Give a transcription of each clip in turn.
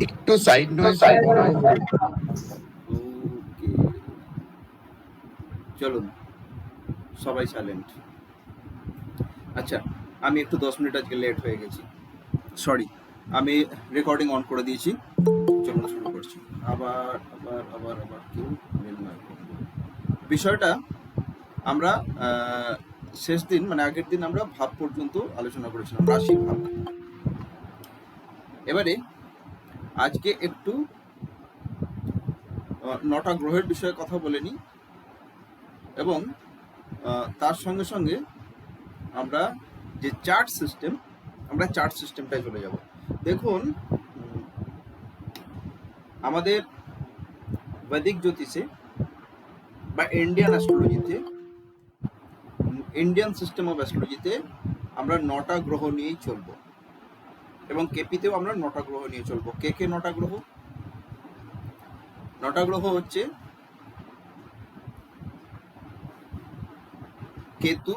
একটু সাইড নয়েজটা কমাও। ওকে, চলুন সবাই সাইলেন্ট। আচ্ছা, আমি একটু 10 মিনিট আজকে লেট হয়ে গেছি, সরি। আমি রেকর্ডিং অন করে দিয়েছি, চলুন শুরু করছি। আবার আবার আবার আবার কেউ বিষয়টা আমরা শেষ দিন মানে আগের দিন আমরা ভাব পর্যন্ত আলোচনা করেছিলাম, রাশি ভাব। এবারে আজকে একটু 9টা গ্রহের বিষয়ে কথা বলে নিই, এবং তার সঙ্গে সঙ্গে আমরা যে চার্ট সিস্টেম, আমরা চার্ট সিস্টেমটায় চলে যাব। দেখুন, আমাদের বৈদিক জ্যোতিষে বা ইন্ডিয়ান অ্যাস্ট্রোলজিতে, ইন্ডিয়ান সিস্টেম অফ অ্যাস্ট্রোলজিতে আমরা 9টা গ্রহ নিয়েই চলব, এবং কেপিতেও আমরা 9টা গ্রহ নিয়ে চলবো। কে 9টা গ্রহ? 9টা গ্রহ হচ্ছে কেতু,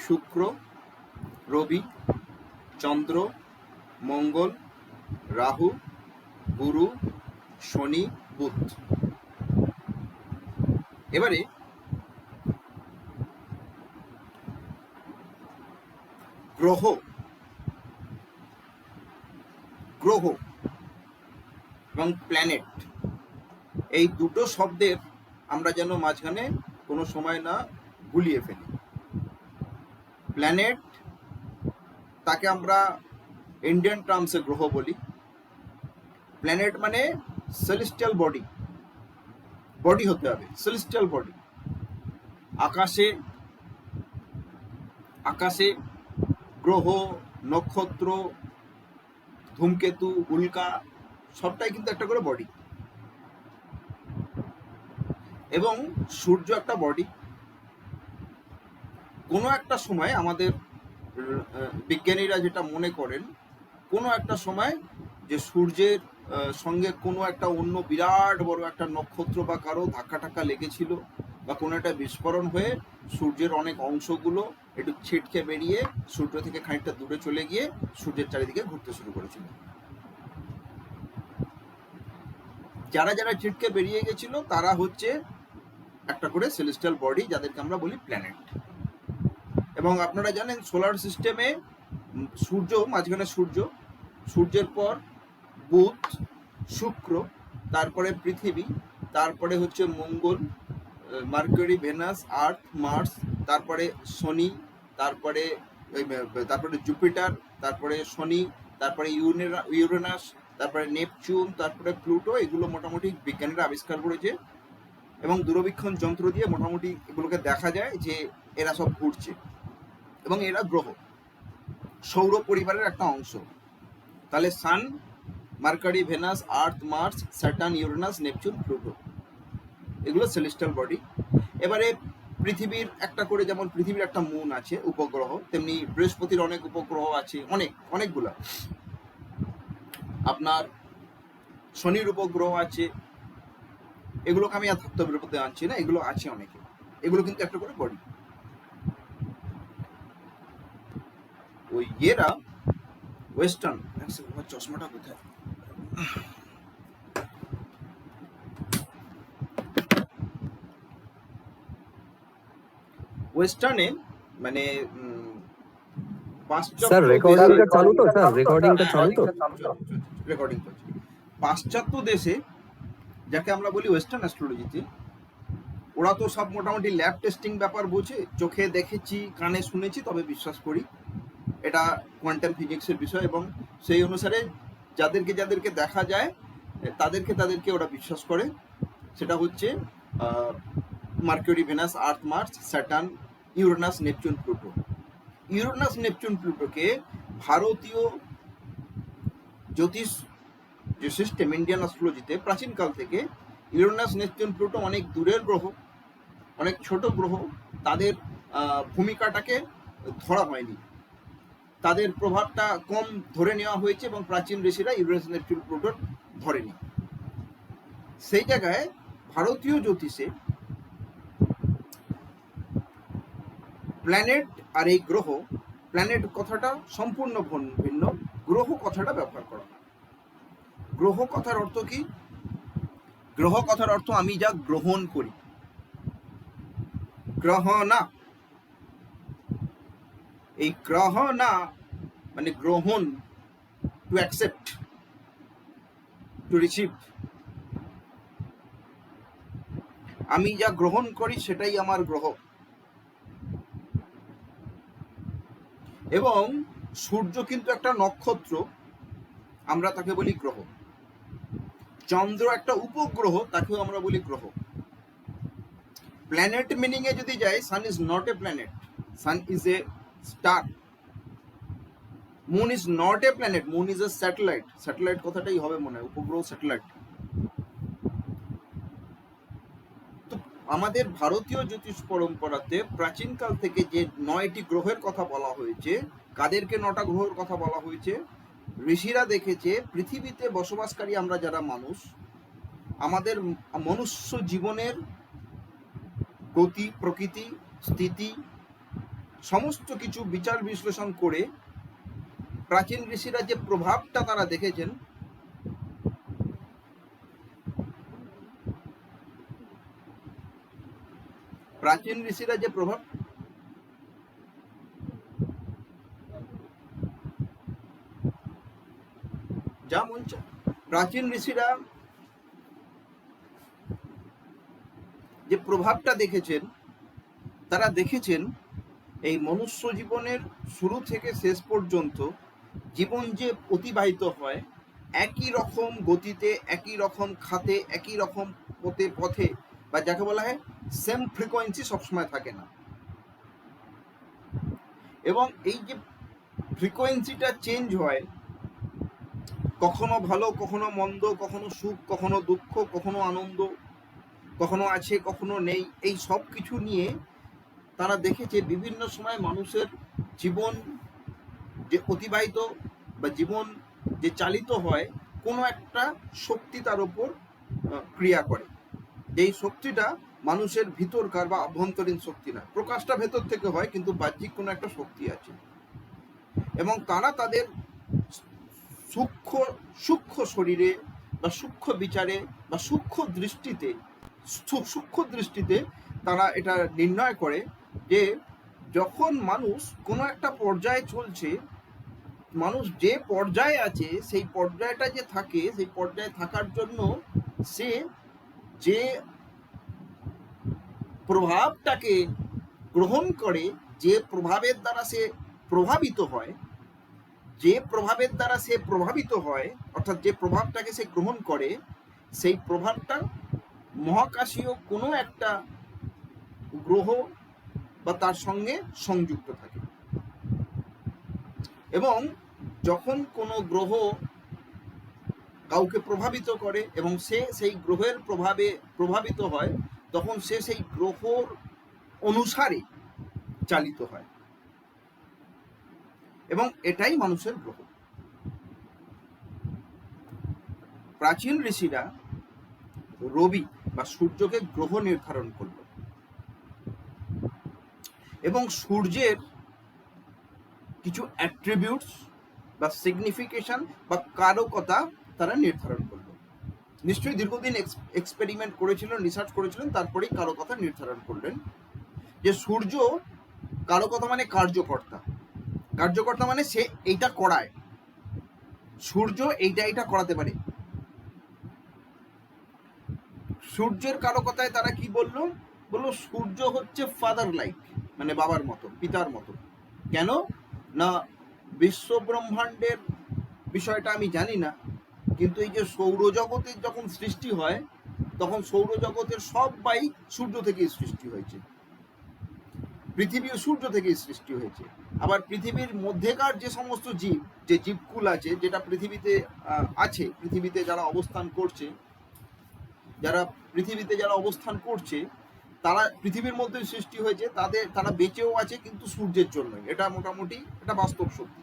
শুক্র, রবি, চন্দ্র, মঙ্গল, রাহু, গুরু, শনি, বুধ। এবারে গ্রহ গ্রহ এবং প্ল্যানেট, এই দুটো শব্দের আমরা যেন মাঝখানে কোনো সময় না গুলিয়ে ফেলি। প্ল্যানেট, তাকে আমরা ইন্ডিয়ান টার্মসে গ্রহ বলি। প্ল্যানেট মানে সেলেস্টিয়াল বডি, বডি হতে হবে সেলেস্টিয়াল বডি। আকাশে আকাশে গ্রহ, নক্ষত্র, ধূমকেতু, উল্কা সবটাই কিন্তু একটা করে বডি। এবং সূর্য একটা বডি। কোনো একটা সময় আমাদের বিজ্ঞানীরা যেটা মনে করেন, কোনো একটা সময় যে সূর্যের সঙ্গে কোনো একটা অন্য বিরাট বড় একটা নক্ষত্র বা কারো ধাক্কা টাক্কা লেগেছিল, বা কোনো একটা বিস্ফোরণ হয়ে সূর্যের অনেক অংশগুলো একটু ছিটকে বেরিয়ে সূর্য থেকে খানিকটা দূরে চলে গিয়ে সূর্যের চারিদিকে ঘুরতে শুরু করেছিল। যারা যারা ছিটকে বেরিয়ে গেছিল তারা হচ্ছে একটা করে সেলেস্টিয়াল বডি, যাদেরকে আমরা বলি প্ল্যানেট। এবং আপনারা জানেন সোলার সিস্টেমে সূর্য, মাঝখানে সূর্য, সূর্যের পর বুধ, শুক্র, তারপরে পৃথিবী, তারপরে হচ্ছে মঙ্গল, মার্কিউরি, ভেনাস, আর্থ, মার্স, তারপরে শনি, তারপরে তারপরে জুপিটার, তারপরে শনি, তারপরে ইউরেনাস, তারপরে নেপচুন, তারপরে প্লুটো। এগুলো মোটামুটি বিজ্ঞানীরা আবিষ্কার করেছে, এবং দূরবীক্ষণ যন্ত্র দিয়ে মোটামুটি এগুলোকে দেখা যায় যে এরা সব ঘুরছে, এবং এরা গ্রহ, সৌর পরিবারের একটা অংশ। তাহলে sun, Mercury, Venus, Earth, Mars, Saturn, Uranus, Neptune, Pluto, এগুলো সেলেস্টিয়াল বডি। এবারে পৃথিবীর একটা করে, যেমন পৃথিবীর একটা মুন আছে উপগ্রহ, তেমনি বৃহস্পতির অনেক উপগ্রহ আছে, অনেকগুলো। আপনার শনির উপগ্রহ আছে, এগুলোকে আমি আর ধর্তব্যের মধ্যে আনছি না, এগুলো আছে অনেকে, এগুলো কিন্তু একটা করে বডি। ওই এরা ওয়েস্টার্ন, চশমাটা কোথায়? ওয়েস্টার্নে মানে স্যার রেকর্ডিংটা চালু তো? স্যার রেকর্ডিংটা চালু তো? রেকর্ডিং করছি। পাশ্চাত্য দেশে, যাকে আমরা বলি ওয়েস্টার্ন অ্যাস্ট্রোলজিতে, ওরা তো সব মোটামুটি ল্যাব টেস্টিং ব্যাপার বোঝে, চোখে দেখেছি, কানে শুনেছি তবে বিশ্বাস করি, এটা কোয়ান্টাম ফিজিক্সের বিষয়। এবং সেই অনুসারে যাদেরকে যাদেরকে দেখা যায় তাদেরকে ওরা বিশ্বাস করে। সেটা হচ্ছে Mercury, Venus, Earth, Mars, Saturn, Uranus, Neptune, Pluto. Uranus, Neptune, প্লুটোকে ভারতীয় জ্যোতিষ যে সিস্টেম, ইন্ডিয়ান অ্যাস্ট্রোলজিতে প্রাচীনকাল থেকে ইউরেনাস, নেপচুন, প্লুটো অনেক দূরের গ্রহ, অনেক ছোট গ্রহ, তাদের ভূমিকাটাকে ধরা হয়নি, তাদের প্রভাবটা কম ধরে নেওয়া হয়েছে, এবং প্রাচীন ঋষিরা ইউরেনাস, নেপচুন, প্লুটো ধরেনি। সেই জায়গায় ভারতীয় জ্যোতিষে প্ল্যানেট আর এই গ্রহ, প্ল্যানেট কথাটা সম্পূর্ণ ভিন্ন, গ্রহ কথাটা ব্যবহার করা হয়। গ্রহ কথার অর্থ কি? গ্রহ কথার অর্থ আমি যা গ্রহণ করি। গ্রহণা, এই গ্রহণা মানে গ্রহণ, টু অ্যাকসেপ্ট, টু রিসিভ। আমি যা গ্রহণ করি সেটাই আমার গ্রহ। এবং সূর্য কিন্তু একটা নক্ষত্র, আমরা তাকে বলি গ্রহ। চন্দ্র একটা উপগ্রহ, তাকেও আমরা বলি গ্রহ। প্ল্যানেট মিনিং এ যদি যাই, sun is not a planet, sun is a star. Moon is not a planet, moon is a satellite. Satellite কথাটাই হবে মনে হয়, উপগ্রহ স্যাটেলাইট। তো আমাদের ভারতীয় জ্যোতিষ পরম্পরাতে প্রাচীনকাল থেকে যে 9টি গ্রহের কথা বলা হয়েছে, কাদেরকে 9টা গ্রহের কথা বলা হয়েছে? ঋষিরা দেখেছে পৃথিবীতে বসবাসকারী আমরা যারা মানুষ, আমাদের মনুষ্য জীবনের গতি, প্রকৃতি, স্থিতি সমস্ত কিছু বিচার বিশ্লেষণ করে প্রাচীন ঋষিরা যে প্রভাবটা তারা দেখেছেন, প্রাচীন ঋষিরা যে প্রভাব যা মন চায়, প্রাচীন ঋষিরা যে প্রভাবটা দেখেছেন, তারা দেখেছেন এই মনুষ্য জীবনের শুরু থেকে শেষ পর্যন্ত জীবন যে অতিবাহিত হয় একই রকম গতিতে, একই রকম খাতে, একই রকম পথে, বা যাকে বলা হয় সেম ফ্রিকোয়েন্সি সবসময় থাকে না। এবং এই যে ফ্রিকোয়েন্সিটা চেঞ্জ হয়, কখনো ভালো, কখনো মন্দ, কখনো সুখ, কখনো দুঃখ, কখনো আনন্দ, কখনো আছে, কখনো নেই, এই সব কিছু নিয়ে তারা দেখেছে বিভিন্ন সময় মানুষের জীবন যে অতিবাহিত বা জীবন যে চালিত হয়, কোনো একটা শক্তি তার উপর ক্রিয়া করে। এই শক্তিটা মানুষের ভিতরকার বা আভ্যন্তরীণ শক্তি না, প্রকাশটা ভেতর থেকে হয়, কিন্তু বাহ্যিক কোনো একটা শক্তি আছে। এবং তারা তাদের সূক্ষ্ম শরীরে বা সূক্ষ্ম বিচারে বা সূক্ষ্ম দৃষ্টিতে তারা এটা নির্ণয় করে যে যখন মানুষ কোনো একটা পর্যায়ে চলছে, মানুষ যে পর্যায়ে আছে সেই পর্যায়টা যে থাকে, সেই পর্যায়ে থাকার জন্য সে যে প্রভাবটাকে গ্রহণ করে, যে প্রভাবের দ্বারা সে প্রভাবিত হয়, অর্থাৎ যে প্রভাবটাকে সে গ্রহণ করে, সেই প্রভাবটা মহাকাশীয় কোনো একটা গ্রহ বা তার সঙ্গে সংযুক্ত থাকে। এবং যখন কোনো গ্রহ কাউকে প্রভাবিত করে এবং সে সেই গ্রহের প্রভাবে প্রভাবিত হয়, তখন সে সেই গ্রহর অনুসারে চালিত হয়, এবং এটাই মানুষের গ্রহ। প্রাচীন ঋষিরা রবি বা সূর্যকে গ্রহ নির্ধারণ করল এবং সূর্যের কিছু অ্যাট্রিবিউটস বা সিগনিফিকেশন বা কারকতা তারা নির্ধারণ করল। নিশ্চয়ই দীর্ঘদিন এক্সপেরিমেন্ট করেছিলেন, রিসার্চ করেছিলেন, তারপরেই কারকতা নির্ধারণ করলেন যে সূর্য, কারকতা মানে কার্যকর্তা, কার্যকর্তা মানে সে এইটা করায়, সূর্য এইটা করাতে পারে। সূর্যের কারকতায় তারা কি বললো? সূর্য হচ্ছে ফাদার লাইক, মানে বাবার মতো, পিতার মতো। কেন না, বিশ্ব ব্রহ্মাণ্ডের বিষয়টা আমি জানি না, কিন্তু এই যে সৌরজগতের যখন সৃষ্টি হয়, তখন সৌরজগতের সবাই সূর্য থেকেই সৃষ্টি হয়েছে, পৃথিবীও সূর্য থেকেই সৃষ্টি হয়েছে। আবার পৃথিবীর মধ্যেকার যে সমস্ত যে জীবকুল আছে, যেটা পৃথিবীতে আছে, পৃথিবীতে যারা অবস্থান করছে, তারা পৃথিবীর মধ্যে সৃষ্টি হয়েছে, তারা বেঁচেও আছে কিন্তু সূর্যের জন্যই। এটা মোটামুটি এটা বাস্তব সত্যি।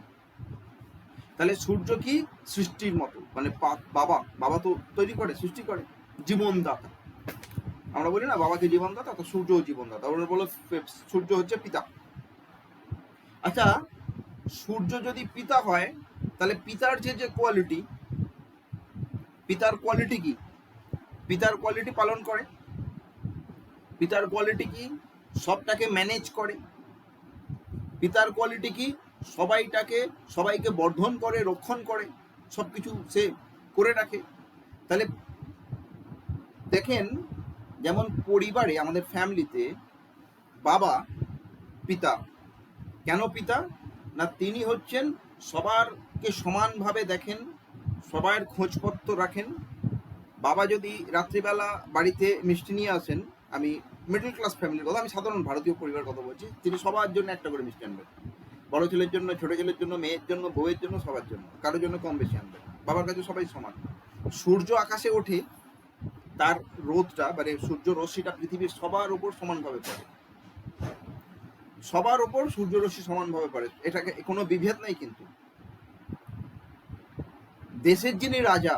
তাহলে সূর্য কি সৃষ্টির মতো, মানে বাবা তো তৈরি করে, সৃষ্টি করে, জীবনদাতা। আমরা বলি না বাবাকে জীবনদাতা, তো সূর্যও জীবনদাতা। ওরা বলো সূর্য হচ্ছে পিতা। আচ্ছা, সূর্য যদি পিতা হয়, তাহলে পিতার যে কোয়ালিটি, পিতার কোয়ালিটি কি? পিতার কোয়ালিটি পালন করে। পিতার কোয়ালিটি কি? সবটাকে ম্যানেজ করে। পিতার কোয়ালিটি কি? সবাইকে বর্ধন করে, রক্ষণ করে, সবকিছু সে করে রাখে। তাহলে দেখেন, যেমন পরিবারে আমাদের ফ্যামিলিতে বাবা পিতা, কেন পিতা? না, তিনি হচ্ছেন সবারকে সমানভাবে দেখেন, সবার খোঁজপত্র রাখেন। বাবা যদি রাত্রিবেলা বাড়িতে মিষ্টি নিয়ে আসেন, আমি মিডল ক্লাস ফ্যামিলির কথা, আমি সাধারণ ভারতীয় পরিবারের কথা বলছি, তিনি সবার জন্য একটা করে মিষ্টি আনবেন। বড় ছেলের জন্য, ছোট ছেলের জন্য, মেয়ের জন্য, বউয়ের জন্য, সবার জন্য, কারোর জন্য কম বেশি আনবেন। বাবার কাছে সবাই সমান। সূর্য আকাশে ওঠে, তার রোদটা মানে সূর্য রশ্মিটা পৃথিবীর সবার উপর সমানভাবে পড়ে। সবার উপর সূর্য রশ্মি সমানভাবে পড়ে, এটাকে কোনো বিভেদ নাই। কিন্তু দেশের যিনি রাজা,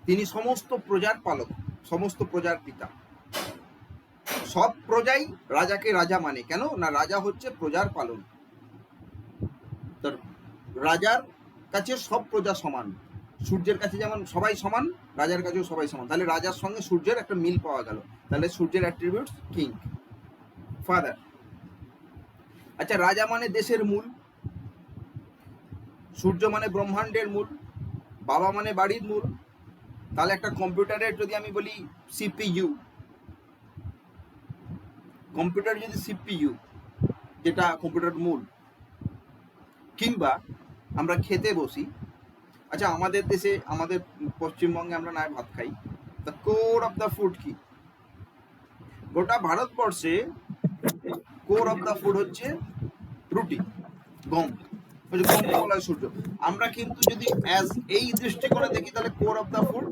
তিনি সমস্ত প্রজার পালক, সমস্ত প্রজার পিতা। সব প্রজাই রাজাকে রাজা মানে, কেন না রাজা হচ্ছে প্রজার পালন। তার রাজার কাছে সব প্রজা সমান। সূর্যের কাছে যেমন সবাই সমান, রাজার কাছেও সবাই সমান। তাহলে রাজার সঙ্গে সূর্যের একটা মিল পাওয়া গেল। তাহলে সূর্যের অ্যাট্রিবিউটস কিং, ফাদার। আচ্ছা, রাজা মানে দেশের মূল, সূর্য মানে ব্রহ্মাণ্ডের মূল, বাবা মানে বাড়ির মূল। তাহলে একটা কম্পিউটারের যদি আমি বলি সিপিইউ, কম্পিউটার যদি সিপিইউ, যেটা কম্পিউটার মূল, কিংবা আমরা খেতে বসি। আচ্ছা, আমাদের দেশে, আমাদের পশ্চিমবঙ্গে আমরা না ভাত খাই, the core of the food কি? গোটা ভারতবর্ষে কোর অফ দ্য ফুড হচ্ছে রুটি, গম, বলা হয় সূর্য। আমরা কিন্তু যদি অ্যাজ এই দৃষ্টিকোণে দেখি, তাহলে কোর অফ দ্য ফুড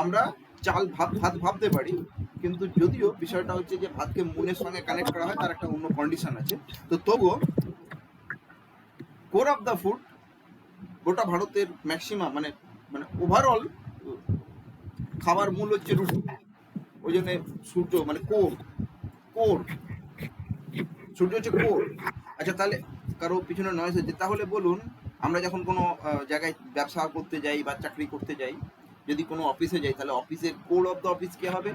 আমরা চাল ভাত ভাবতে পারি। কিন্তু যদিও বিষয়টা হচ্ছে যে ভাতকে মুনের সঙ্গে কানেক্ট করা হয়, তার একটা অন্য কন্ডিশন আছে। তো তবুও কোর অফ দ্য ফুড গোটা ভারতের ম্যাক্সিমাম মানে মানে ওভারঅল খাবার মূল হচ্ছে রুটি। ওই জন্য সূর্য মানে কোর, কোর, সূর্য হচ্ছে কোর। আচ্ছা, তাহলে কারো পিছনে নয়েজ হচ্ছে, তাহলে বলুন, আমরা যখন কোনো জায়গায় ব্যবসা করতে যাই বা চাকরি করতে যাই, যদি কোনো অফিসে যাই, তাহলে অফিসের কোর অফ দ্য অফিস কে হবে?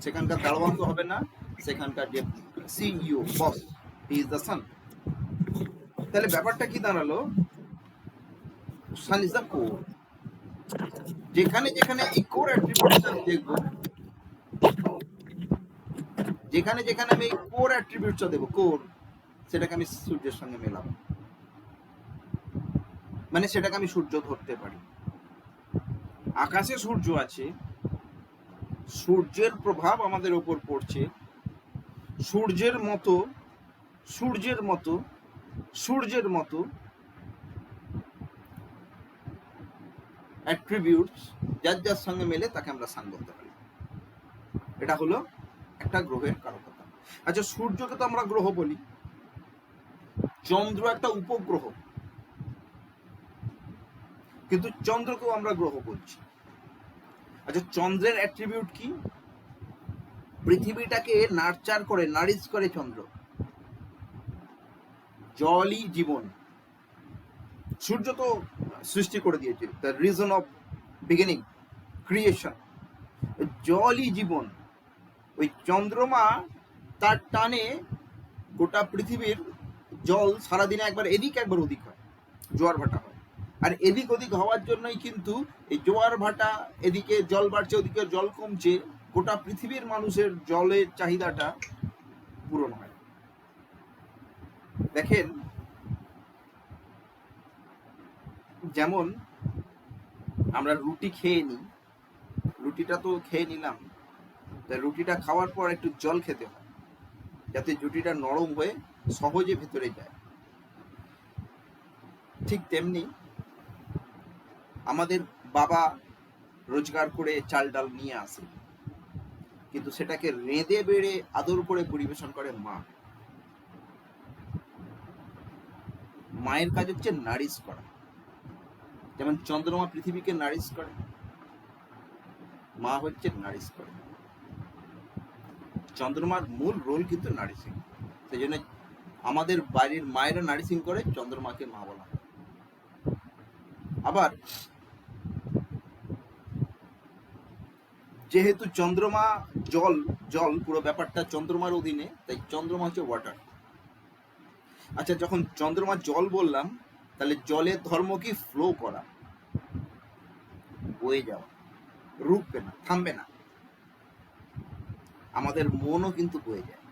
সেখানকার দারোয়ান তো হবে না, সেখানকার যে CEO, boss, he is the sun. তাহলে ব্যাপারটা কি দাঁড়ালো? Sun is the core. যেখানে যেখানে এই কোর অ্যাট্রিবিউটস আমি দেখবো, যেখানে যেখানে আমি এই কোর অ্যাট্রিবিউটসটা দেবো, কোর, সেটাকে আমি সূর্যের সঙ্গে মেলাবো, মানে সেটাকে আমি সূর্য ধরতে পারি। আকাশে সূর্য আছে, সূর্যের প্রভাব আমাদের উপর পড়ছে, সূর্যের মতো সূর্যের মতো সূর্যের মতো অ্যাট্রিবিউটস যার যার সঙ্গে মেলে তাকে আমরা সান বলতে পারি। এটা হলো একটা গ্রহের কারকতা। আচ্ছা, সূর্যকে তো আমরা গ্রহ বলি, চন্দ্র একটা উপগ্রহ, কিন্তু চন্দ্রকেও আমরা গ্রহ বলছি। আচ্ছা, চন্দ্রের অ্যাট্রিবিউট কি? পৃথিবীটাকে নার্চার করে, নারিশ করে চন্দ্র। জলই জীবন। সূর্য তো সৃষ্টি করে দিয়েছে, the reason of beginning, creation. জলই জীবন। ওই চন্দ্রমা তার টানে গোটা পৃথিবীর জল সারাদিনে একবার এদিক একবার ওদিক হয়, জোয়ার ভাটা হয়। আর এদিক ওদিক হওয়ার জন্যই কিন্তু এই জোয়ার ভাটা, এদিকে জল বাড়ছে, ওদিকে জল কমছে, গোটা পৃথিবীর মানুষের জলের চাহিদাটা পূরণ হয়। দেখেন, যেমন আমরা রুটি খেয়ে নিই, রুটিটা তো খেয়ে নিলাম, তাই রুটিটা খাওয়ার পর একটু জল খেতে হয়, যাতে রুটিটা নরম হয়ে সহজে ভেতরে যায়। ঠিক তেমনি আমাদের বাবা রোজগার করে চাল ডাল নিয়ে আসে, কিন্তু সেটাকে রেঁধে বেড়ে আদর করে পরিবেশন করে মা। মায়ের কাজ হচ্ছে নারিশ করা। যেমন চন্দ্রমা পৃথিবীকে নারিশ করে, মা হচ্ছে নারিশ করে। চন্দ্রমার মূল রোল কিন্তু নারিশিং। সেই জন্য আমাদের বাড়ির মায়েরা নারিশিং করে, চন্দ্রমাকে মা বলা হয়। আবার যেহেতু চন্দ্রমা জল, জল পুরো ব্যাপারটা চন্দ্রমার অধীনে, তাই চন্দ্রমা হচ্ছে ওয়াটার। আচ্ছা, যখন চন্দ্রমা জল বললাম, তাহলে জলের ধর্ম কি? ফ্লো করা, বয়ে যাওয়া, রুখবে না, থামবে না। আমাদের মনও কিন্তু বয়ে যায়,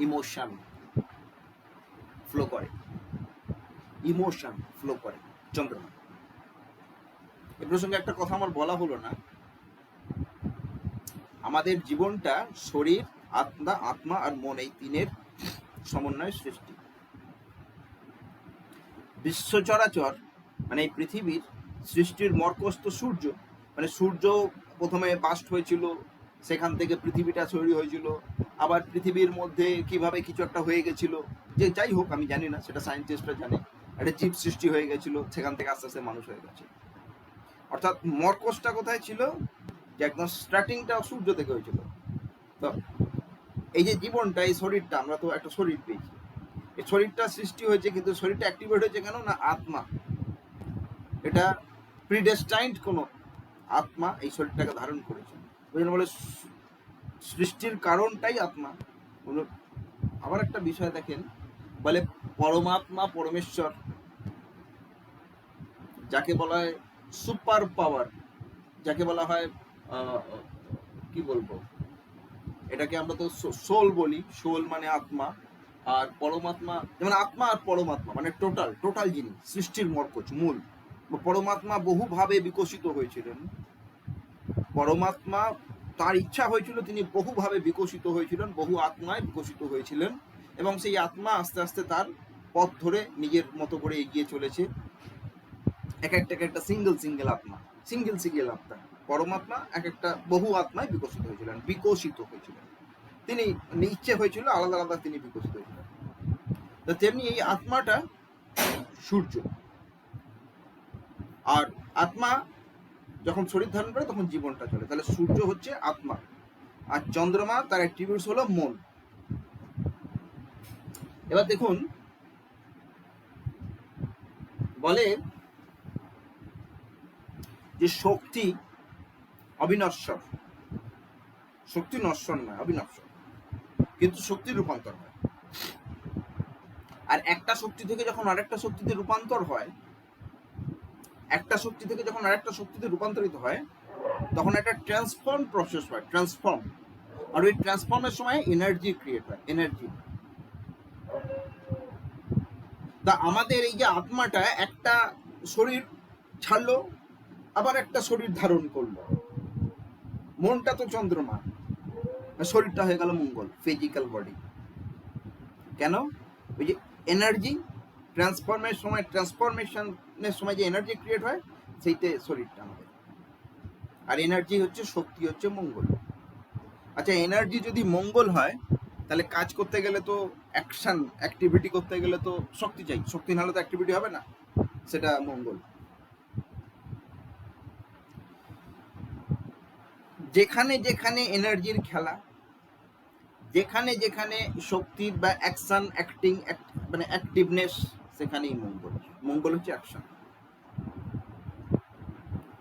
ইমোশন ফ্লো করে, ইমোশন ফ্লো করে চন্দ্রমা। এ প্রসঙ্গে একটা কথা আমার বলা হলো না, আমাদের জীবনটা শরীর, আত্মা, আত্মা আর মন, এই তিনের সমন্বয়ে সৃষ্টি। বিশ্ব চরাচর মানে এই পৃথিবীর সৃষ্টির মর্কজ তো সূর্য। মানে সূর্য প্রথমে বাস্ট হয়েছিল, সেখান থেকে পৃথিবীটা তৈরি হয়েছিল, আবার পৃথিবীর মধ্যে কিভাবে কিছু একটা হয়ে গেছিল, যে যাই হোক আমি জানি না, সেটা সায়েন্টিস্টরা জানে। একটা জীব সৃষ্টি হয়ে গেছিল, সেখান থেকে আস্তে আস্তে মানুষ হয়ে গেছে। অর্থাৎ মর্কজটা কোথায় ছিল? যে একদম স্টার্টিংটা সূর্য থেকে হয়েছিল। তো এই যে জীবনটা, এই শরীরটা, আমরা তো একটা শরীর পেয়েছি, এই শরীরটা সৃষ্টি হয়েছে, কিন্তু শরীরটা অ্যাক্টিভেট হয়েছে কেন? না আত্মা, এটা প্রিডেস্টাইন্ড কোন আত্মা এই শরীরটাকে ধারণ করেছে। ওই জন্য বলে সৃষ্টির কারণটাই আত্মা। আবার একটা বিষয় দেখেন, বলে পরমাত্মা, পরমেশ্বর, যাকে বলা হয় সুপার পাওয়ার, যাকে বলা হয় কি বলবো, এটাকে আমরা তো সোল বলি, সোল মানে আত্মা, আর পরমাত্মা যেমন আত্মা আর পরমাত্মা মানে টোটাল টোটাল জিনিস, সৃষ্টির মর্কজ, মূল। পরমাত্মা বহুভাবে বিকশিত হয়েছিলেন। পরমাত্মা তার ইচ্ছা হয়েছিল, তিনি বহুভাবে বিকশিত হয়েছিলেন, বহু আত্মায় বিকশিত হয়েছিলেন, এবং সেই আত্মা আস্তে আস্তে তার পথ ধরে নিজের মতো করে এগিয়ে চলেছে। এক একটা সিঙ্গেল আত্মা, সিঙ্গেল আত্মা। পরমাত্মা এক একটা বহু আত্মায় বিকশিত হয়েছিলেন। তিনি ইচ্ছে হয়েছিল আলাদা আলাদা, তিনি বিকশিত হয়েছিলেন। তো তেমনি এই আত্মাটা সূর্য, আর আত্মা যখন শরীর ধারণ করে তখন জীবনটা চলে। তাহলে সূর্য হচ্ছে আত্মা, আর চন্দ্রমা তার অ্যাট্রিবিউটস হলো মন। এবার দেখুন, বলে যে শক্তি অবিনশ্বর, শক্তি নশ্বর নয়, অবিনশ্বর, কিন্তু শক্তির রূপান্তর হয়। আর একটা শক্তি থেকে যখন আরেকটা শক্তিতে রূপান্তর হয়, একটা শক্তি থেকে যখন আরেকটা শক্তিতে রূপান্তরিত হয়, তখন একটা ট্রান্সফর্ম প্রসেস হয়, ট্রান্সফর্ম। আর ওই ট্রান্সফর্মের সময় এনার্জি ক্রিয়েট হয়, এনার্জি। তা আমাদের এই যে আত্মাটা একটা শরীর ছাড়লো, আবার একটা শরীর ধারণ করলো, মনটা তো চন্দ্রমা, শরীরটা হয়ে গেল মঙ্গল, ফিজিক্যাল বডি। কেন? ওই যে এনার্জি ট্রান্সফরমেশনের সময় যে এনার্জি ক্রিয়েট হয়, সেইতে শরীরটা আমাদের। আর এনার্জি হচ্ছে, শক্তি হচ্ছে মঙ্গল। আচ্ছা, এনার্জি যদি মঙ্গল হয়, তাহলে কাজ করতে গেলে তো, অ্যাকশন অ্যাক্টিভিটি করতে গেলে তো শক্তি চাই, শক্তি না হলে তো অ্যাক্টিভিটি হবে না, সেটা মঙ্গল। যেখানে যেখানে এনার্জির খেলা, যেখানে যেখানে শক্তির বা অ্যাকশন, অ্যাক্টিং, মানে অ্যাক্টিভনেস, সেখানেই মঙ্গল। মঙ্গল হচ্ছে অ্যাকশন।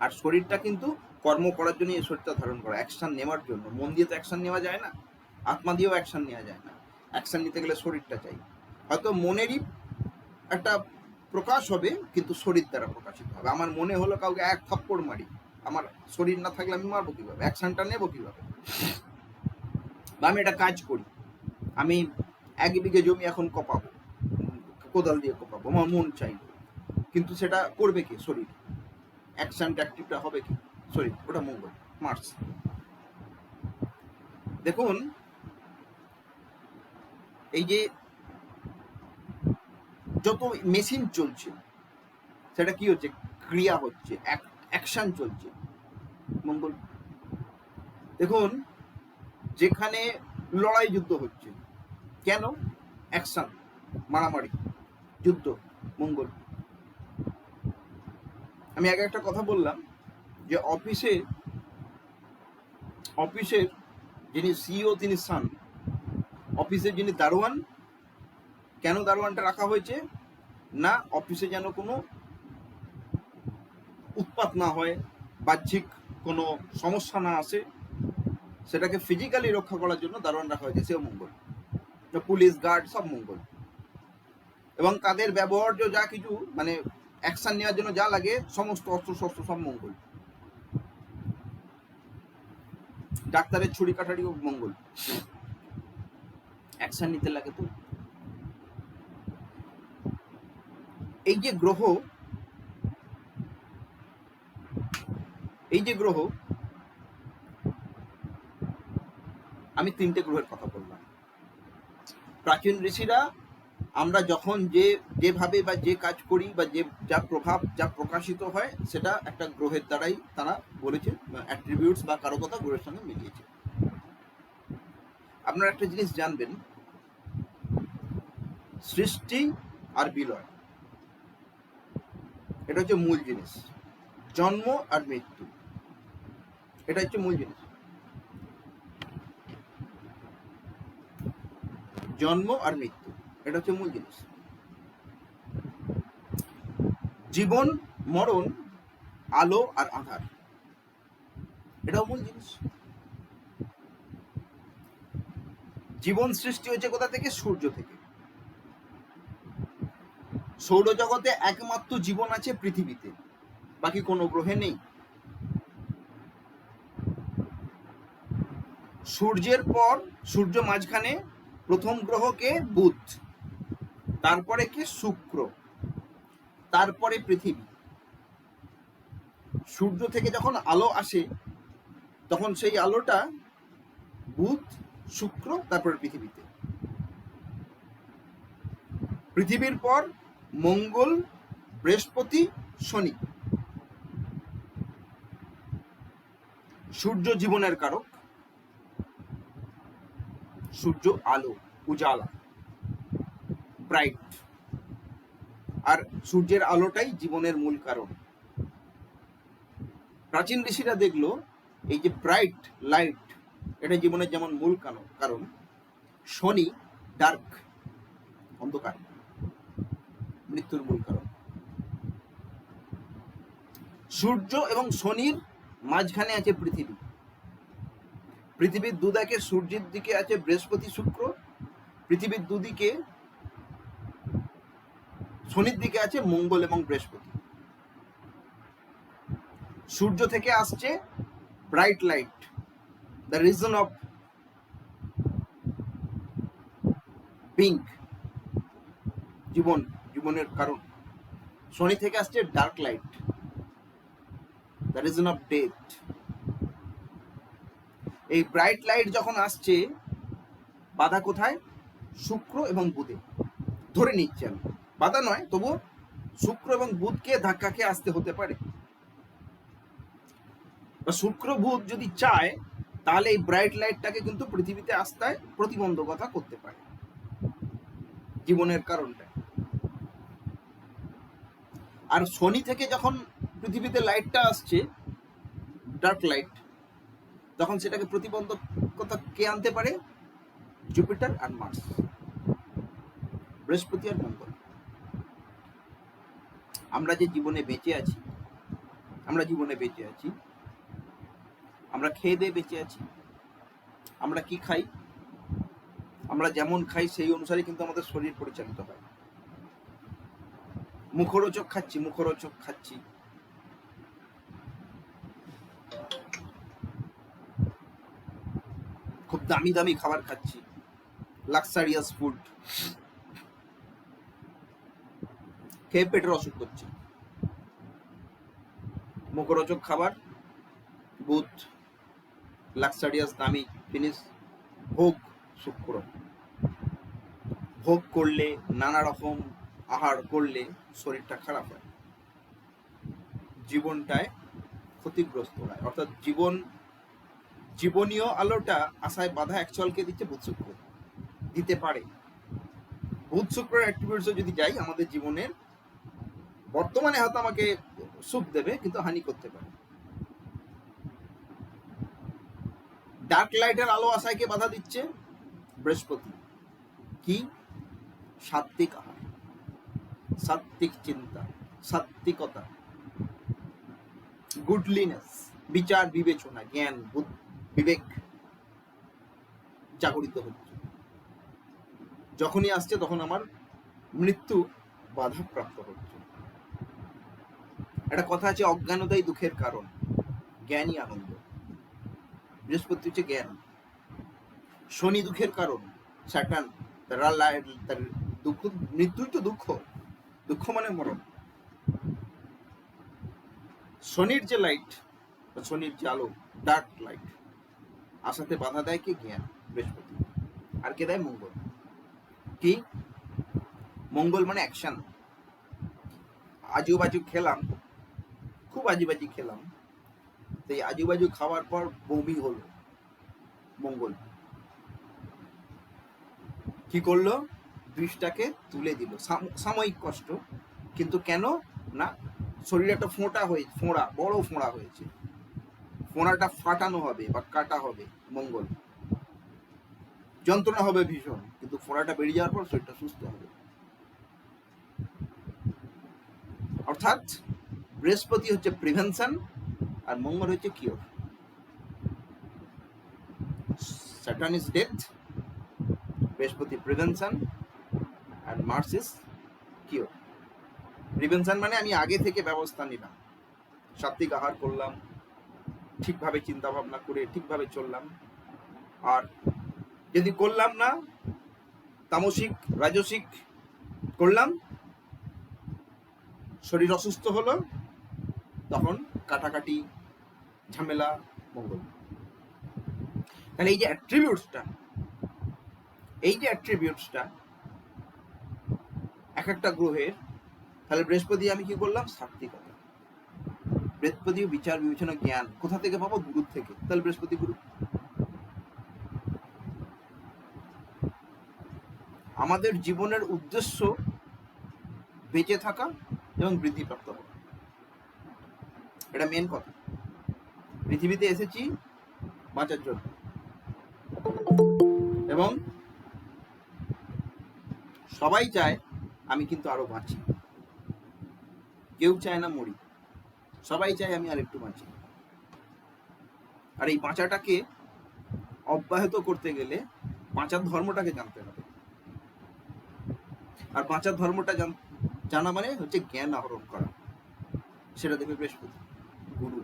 আর শরীরটা কিন্তু কর্ম করার জন্য এই শরীরটা ধারণ করা, অ্যাকশন নেওয়ার জন্য। মন দিয়ে তো অ্যাকশন নেওয়া যায় না, আত্মা দিয়েও অ্যাকশন নেওয়া যায় না। অ্যাকশন নিতে গেলে শরীরটা চাই। হয়তো মনেরই একটা প্রকাশ হবে, কিন্তু শরীর দ্বারা প্রকাশিত হবে। আমার মনে হলো কাউকে এক থাপ্পড় মারি, আমার শরীর না থাকলে আমি মারবো কিভাবে, অ্যাকশনটা নেবো কিভাবে? বা আমি একটা কাজ করি, আমি 1 বিঘে জমি এখন কপাবো, কোদাল দিয়ে কপাবো, আমার মন চাই, কিন্তু সেটা করবে কি? শরীর। অ্যাকশনটা অ্যাক্টিভটা হবে কি? শরীর। ওটা মঙ্গল, মার্স। দেখুন, এই যে যত মেশিন চলছে, সেটা কি হচ্ছে? ক্রিয়া হচ্ছে, অ্যাকশন চলছে, মঙ্গল। দেখুন, যেখানে লড়াই যুদ্ধ হচ্ছে, কেন? অ্যাকশন, মারামারি, যুদ্ধ, মঙ্গল। আমি আগে একটা কথা বললাম যে অফিসের যিনি সিইও, তিনি সান। অফিসের যিনি দারোয়ান, কেন দারোয়ানটা রাখা হয়েছে? না অফিসে যেন কোনো উৎপাত না হয়, বাহ্যিক কোনো সমস্যা না আসে, সেটাকে ফিজিক্যালি রক্ষা করার জন্য দারোয়ান রাখা হয়েছে, সেও মঙ্গল। পুলিশ গার্ড সব মঙ্গল, এবং তাদের ব্যবহার্য যা কিছু মানে অ্যাকশন নেওয়ার জন্য যা লাগে সমস্ত অস্ত্র শস্ত্র সব মঙ্গল। ডাক্তারের ছুরি কাটারিও মঙ্গল, অ্যাকশন নিতে লাগে। তো এই যে গ্রহ, আমি 3টে গ্রহের কথা বললাম। প্রাচীন ঋষিরা আমরা যখন যেভাবে বা যে কাজ করি বা যা প্রভাব যা প্রকাশিত হয় সেটা একটা গ্রহের দ্বারাই তারা বলেছে, অ্যাট্রিবিউটস বা কারকতা গ্রহের সঙ্গে মিলিয়েছে। আপনারা একটা জিনিস জানবেন, সৃষ্টি আর বিলয় এটা হচ্ছে মূল জিনিস। জন্ম আর মৃত্যু এটা হচ্ছে মূল জিনিস। জন্ম আর মৃত্যু এটা হচ্ছে মূল জিনিস। জীবন মরণ, আলো আর আঁধার এটাও মূল জিনিস। জীবন সৃষ্টি হয়েছে কোথা থেকে? সূর্য থেকে। সৌরজগতে একমাত্র জীবন আছে পৃথিবীতে, বাকি কোনো গ্রহে নেই। সূর্যের পর, সূর্য মাঝখানে, প্রথম গ্রহ কে? বুধ, তারপরে কে? শুক্র, তারপরে পৃথিবী। সূর্য থেকে যখন আলো আসে তখন সেই আলোটা বুধ, শুক্র, তারপরে পৃথিবীতে। পৃথিবীর পর মঙ্গল, বৃহস্পতি, শনি। সূর্য জীবনের কারক, সূর্য আলো, উজালা, ব্রাইট, আর সূর্যের আলোটাই জীবনের মূল কারণ। প্রাচীন ঋষিরা দেখলো এই যে ব্রাইট লাইট এটা জীবনের যেমন মূল কারণ, শনি ডার্ক, অন্ধকার, মৃত্যুর মূল কারণ। সূর্য এবং শনির মাঝখানে আছে পৃথিবী। পৃথিবীর দুদিকে সূর্যের দিকে আছে বৃহস্পতি, শুক্র। পৃথিবীর দুদিকে শনির দিকে আছে মঙ্গল এবং বৃহস্পতি। সূর্য থেকে আসছে bright light, the reason of being, জীবনের কারণ। শনি থেকে আসছে dark light, the reason of death. এই ব্রাইট লাইট যখন আসছে, বাধা কোথায়? শুক্র এবং বুধে। ধরে নিচ্ছে আমি, বাধা নয়, তবু শুক্র এবং বুধকে ধাক্কা খেয়ে আসতে হতে পারে। শুক্র বুধ যদি চায় তাহলে এই ব্রাইট লাইটটাকে কিন্তু পৃথিবীতে আসতে প্রতিবন্ধকতা করতে পারে, জীবনের কারণটা। আর শনি থেকে যখন পৃথিবীতে লাইটটা আসছে, ডার্ক লাইট, তখন সেটাকে প্রতিবন্ধকতা কে আনতে পারে? জুপিটার আর মার্স, বৃহস্পতি আর মঙ্গল। আমরা যে জীবনে বেঁচে আছি, আমরা খেয়ে দিয়ে বেঁচে আছি। আমরা কি খাই? আমরা যেমন খাই সেই অনুসারে কিন্তু আমাদের শরীর পরিচালিত হয়। মুখরোচক খাচ্ছি, খুব দামি দামি খাবার খাচ্ছি, লাক্সারিয়াস ফুড খেয়ে পেটের অসুখ করছে। মুখরোচক খাবার, বুধ, লাক্সারিয়াস দামি জিনিস, ভোগ শুক্র। ভোগ করলে, নানা রকম আহার করলে শরীরটা খারাপ হয়, জীবনটায় ক্ষতিগ্রস্ত হয়। অর্থাৎ জীবনীয় আলোটা আশায় বাধা অ্যাকচুয়ালকে দিচ্ছে বুধ শুক্র, দিতে পারে। বুধ শুক্রের অ্যাট্রিবিউটসও যদি যাই আমাদের জীবনের, বর্তমানে হয়তো আমাকে সুখ দেবে কিন্তু হানি করতে পারে। ডার্ক লাইটের আলো আশায়কে বাধা দিচ্ছে বৃহস্পতি। কি? সাত্বিক আহার, সাত্বিক চিন্তা, সাত্বিকতা। গুডলিনেস, বিচার বিবেচনা, জ্ঞান, বিবেক জাগরিত হচ্ছে। যখনই আসছে তখন আমার মৃত্যু বাধাপ্রাপ্ত হচ্ছে। একটা কথা আছে, অজ্ঞানতাই দুঃখের কারণ, জ্ঞানই আনন্দ। বৃহস্পতি হচ্ছে জ্ঞান, শনি দুঃখের কারণ, স্যাটার্ন তার দুঃখ, মৃত্যুই তো দুঃখ, দুঃখ মানে মরণ। শনির যে লাইট, শনির যে আলো, ডার্ক লাইট, আসাতে বাধা দেয় কে? জ্ঞান, বৃহস্পতি। আর কে দেয়? মঙ্গল। কি? মঙ্গল মানে অ্যাকশন। আজুবাজু খেলাম, খুব আজুবাজি খেলাম, সেই আজুবাজু খাওয়ার পর বমি হলো, মঙ্গল কি করলো? বিষটাকে তুলে দিল, সাময়িক কষ্ট, কিন্তু কেন না, শরীরে একটা ফোঁড়া, বড় ফোঁড়া হয়েছে, ফোঁড়াটা ফাটানো হবে বা কাটা হবে, মঙ্গল। যন্ত্রণা হবে ভীষণ, কিন্তু ফোঁড়াটা বেরিয়ে যাওয়ার পর শরীরটা সুস্থ হবে। অর্থাৎ বৃহস্পতি হচ্ছে প্রিভেনশন আর মঙ্গল হচ্ছে cure. Saturn is death, Brihaspati prevention আর মার্স ইজ কিওর। প্রিভেনশন মানে আমি আগে থেকে ব্যবস্থা নিলাম, সাত্বিক আহার করলাম, ঠিকভাবে চিন্তা ভাবনা করে ঠিকভাবে চললাম। আর যদি করলাম না, তামসিক রাজসিক করলাম, শরীর অসুস্থ হলো, তখন কাটাকাটি, ঝামেলা, মঙ্গল। তাহলে এই যে অ্যাট্রিবিউটসটা এক একটা গ্রহের, তাহলে বৃহস্পতি আমি কি করলাম? সাত্বিকতা। বৃহস্পতি বিচার বিবেচনা জ্ঞান কোথা থেকে পাবো? গুরুর থেকে। তাহলে বৃহস্পতি গুরু। আমাদের জীবনের উদ্দেশ্য বেঁচে থাকা এবং বৃদ্ধিপ্রাপ্ত হওয়া, এটা মেন কথা। পৃথিবীতে এসেছি বাঁচার জন্য, এবং সবাই চায় আমি কিন্তু আরো বাঁচি, কেউ চায় না মরি, সবাই চায় আমি আর একটু বাঁচি। আর এই বাঁচাটাকে অব্যাহত করতে গেলে বাঁচার ধর্মটাকে জানতে হবে। আর বাঁচার ধর্মটা জানা মানে হচ্ছে জ্ঞান আহরণ করা, সেটা দেবে বৃহস্পতি গুরু।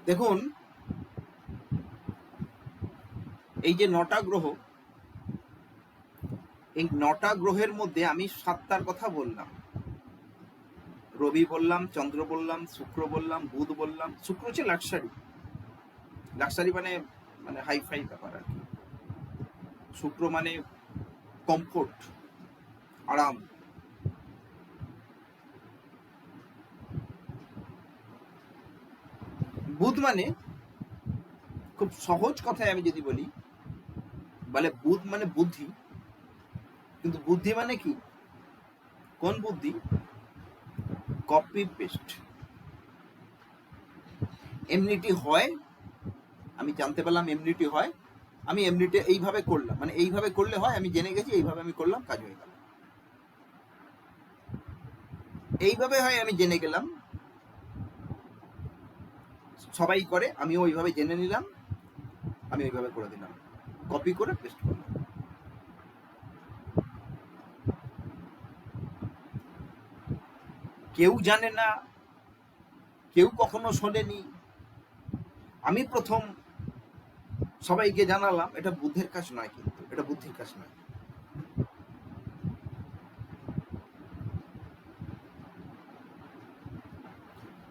দেখুন, এই যে 9টা গ্রহ, এই 9টা গ্রহের মধ্যে আমি 7টার কথা বললাম। রবি বললাম, চন্দ্র বললাম, শুক্র বললাম, বুধ বললাম। শুক্র হচ্ছে লাক্সারি মানে হাইফাই ব্যাপার আর কি। শুক্র মানে কমফোর্ট, আরাম। বুধ মানে, খুব সহজ কথায় আমি যদি বলি, বলে বুধ মানে বুদ্ধি। কিন্তু বুদ্ধি মানে কি? কোন বুদ্ধি? Copy paste. এমনিটি হয়, আমি জানতে পারলাম এমনিটি হয়, আমি এমনিটি এইভাবে করলাম, মানে এইভাবে করলে হয়, আমি জেনে গেছি, এইভাবে আমি করলাম, কাজ হয়ে গেল। এইভাবে হয়, আমি জেনে গেলাম, সবাই করে, আমিও ওইভাবে জেনে নিলাম, আমি ওইভাবে করে দিলাম, কপি করে পেস্ট করলাম। কেউ জানে না, কেউ কখনো শোনেনি, আমি প্রথম সবাইকে জানালাম, এটা বুদ্ধের কাজ নয়, কিন্তু এটা বুদ্ধির কাজ নয়।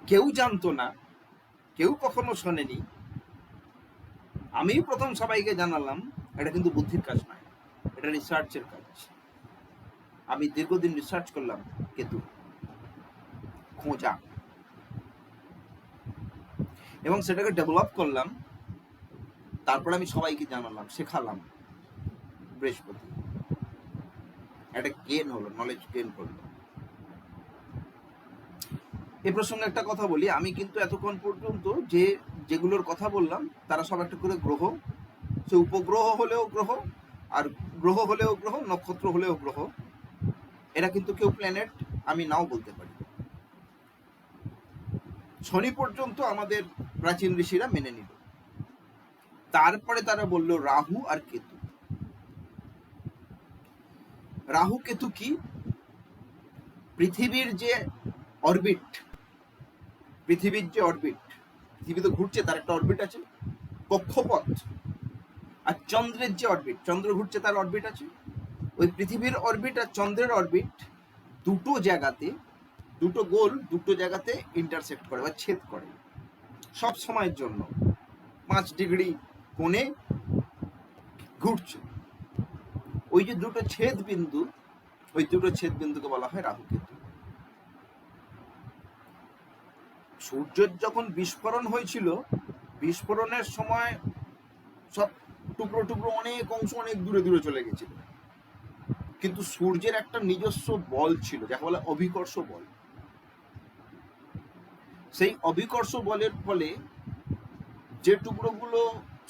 কেউ জানতো না, কেউ কখনো শোনেনি, আমি প্রথম সবাইকে জানালাম, এটা কিন্তু বুদ্ধির কাজ নয়, এটা রিসার্চের কাজ। আমি দীর্ঘদিন রিসার্চ করলাম, কিন্তু খোঁজা, এবং সেটাকে ডেভেলপ করলাম, তারপর আমি সবাইকে জানালাম, শেখালাম। বৃহস্পতি একটা গেন হলো, নলেজ গেন করলো। এই প্রসঙ্গে একটা কথা বলি, আমি কিন্তু এতক্ষণ পর্যন্ত যেগুলোর কথা বললাম, তারা সব একটা করে গ্রহ, সে উপগ্রহ হলেও গ্রহ, আর গ্রহ হলেও গ্রহ, নক্ষত্র হলেও গ্রহ। এরা কিন্তু কেউ প্ল্যানেট আমি নাও বলতে পারি। শনি পর্যন্ত আমাদের প্রাচীন ঋষিরা মেনে নিল। তারপরে তারা বলল রাহু আর কেতু। রাহু কেতু কি? পৃথিবীর যে অরবিট, পৃথিবী তো ঘুরছে, তার একটা অরবিট আছে, কক্ষপথ। আর চন্দ্রের যে অরবিট, চন্দ্র ঘুরছে, তার অরবিট আছে। ওই পৃথিবীর অরবিট আর চন্দ্রের অরবিট দুটো জায়গাতে, দুটো গোল দুটো জায়গাতে ইন্টারসেক্ট করে বা ছেদ করে সব সময়ের জন্য। 5 ডিগ্রি কোণে ঘুরছে। ওই যে দুটো ছেদ বিন্দু, ওই দুটো ছেদ বিন্দুকে বলা হয় রাহু কেতু। সূর্যের যখন বিস্ফোরণ হয়েছিল, বিস্ফোরণের সময় সব টুকরো টুকরো অনেক অংশ অনেক দূরে দূরে চলে গেছিল, কিন্তু সূর্যের একটা নিজস্ব বল ছিল যাকে বলে অভিকর্ষ বল। সেই অভিকর্ষ বলের ফলে যে টুকরোগুলো